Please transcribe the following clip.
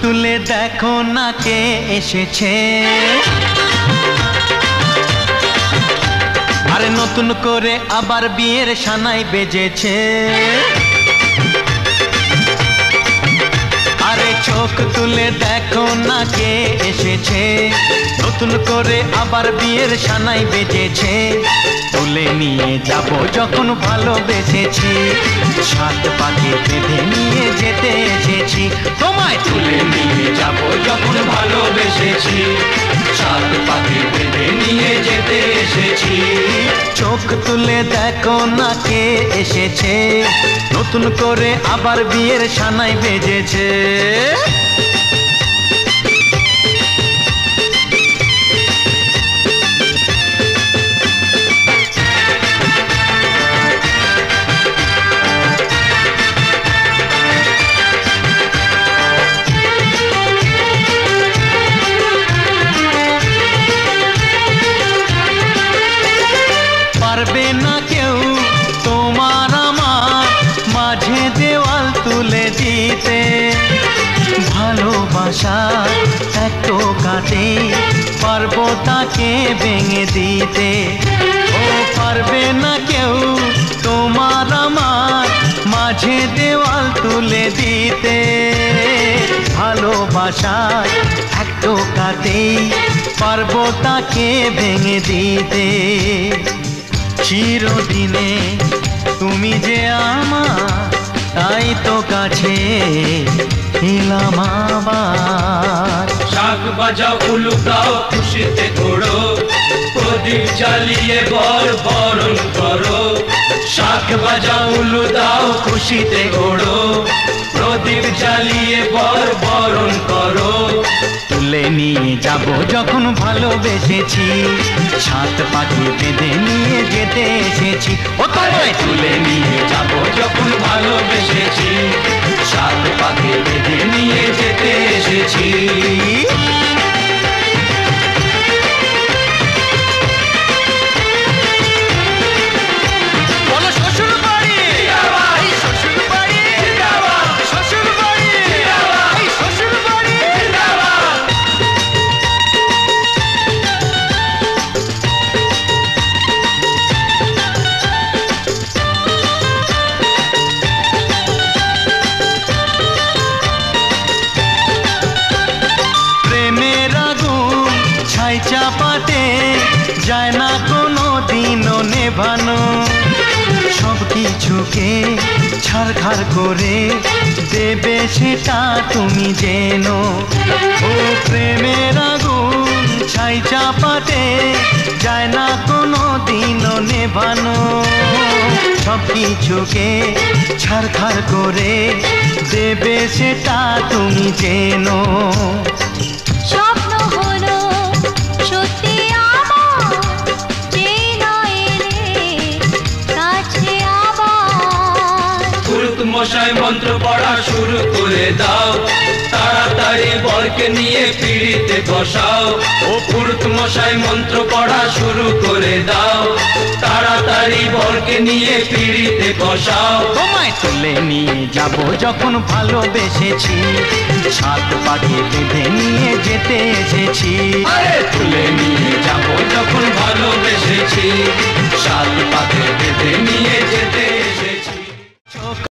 তুলে দেখো না কে এসেছে, আরে নতুন করে আবার বিয়ের সানাই বেজেছে। আরে চোখ তুলে দেখো না কে এসেছে, নতুন করে আবার বিয়ের সানাই বেজেছে। তুলে নিয়ে যাব যখন ভালোবেসেছি, সাত পাকে বেঁধে নিয়ে যেতে এসেছি। তোমায় তুলে নিয়ে যাব যখন ভালোবেসেছি, সাত পাকে বেঁধে নিয়ে যেতে এসেছি। চোখ তুলে দেখো না কে এসেছে, নতুন করে আবার বিয়ের সানাই বেজেছে। পারবে না কেউ তোমার আমার মাঝে দেওয়াল তুলে দিতে, ভালোবাসা এত কাটে পারবো তাকে ভেঙে দিতে। ও পারবে না কেউ তোমার আমার মাঝে দেওয়াল তুলে দিতে, ভালোবাসা এত কাটে পারবো তাকে ভেঙে দিতে। চিরদিনে তুমি যে আমার, তাই তো কাছে এলাম আবার। শাক বাজাও উলুকাও খুশিতে ঘোড়ো, প্রদীপ জ্বালিয়ে বরণ করো। শাক বাজাও উলু দাও খুশিতে ঘোড়ো, প্রদীপ জ্বালিয়ে বরণ করো। তুলে নিয়ে যাব যখন ভালোবেসেছি, সাত পাখি বেঁধে নিয়ে যেতে এসেছি। ও তোমায় তুলে নিয়ে যাব যখন ভালোবেসেছি, সাত পাখি বেঁধে নিয়ে যেতে এসেছি। চাপাতে যায় না কোনো দিনও নেভানো, সব কিছুকে ছাড়খাড় করে দেবে সেটা তুমি জেনো। ও প্রেমের আগুন ছাই চাপাতে যায় না কোনো দিনও নেভানো, সব কিছুকে ছাড়খাড় করে দেবে সেটা তুমি জেনো। মশাই মন্ত্র পড়া শুরু করে দাও, তাড়াতাড়ি বরকে নিয়ে পিড়িতে বসাও। ও পুরুত মশাই মন্ত্র পড়া শুরু করে দাও, তাড়াতাড়ি বরকে নিয়ে পিড়িতে বসাও। তোমায় তুলে নিয়ে যাব যখন ভালোবেসেছি, সাত পাখি বেঁধে নিয়ে যেতে এসেছি। আরে তুলে নিয়ে যাব যখন ভালোবেসেছি, সাত পাখি বেঁধে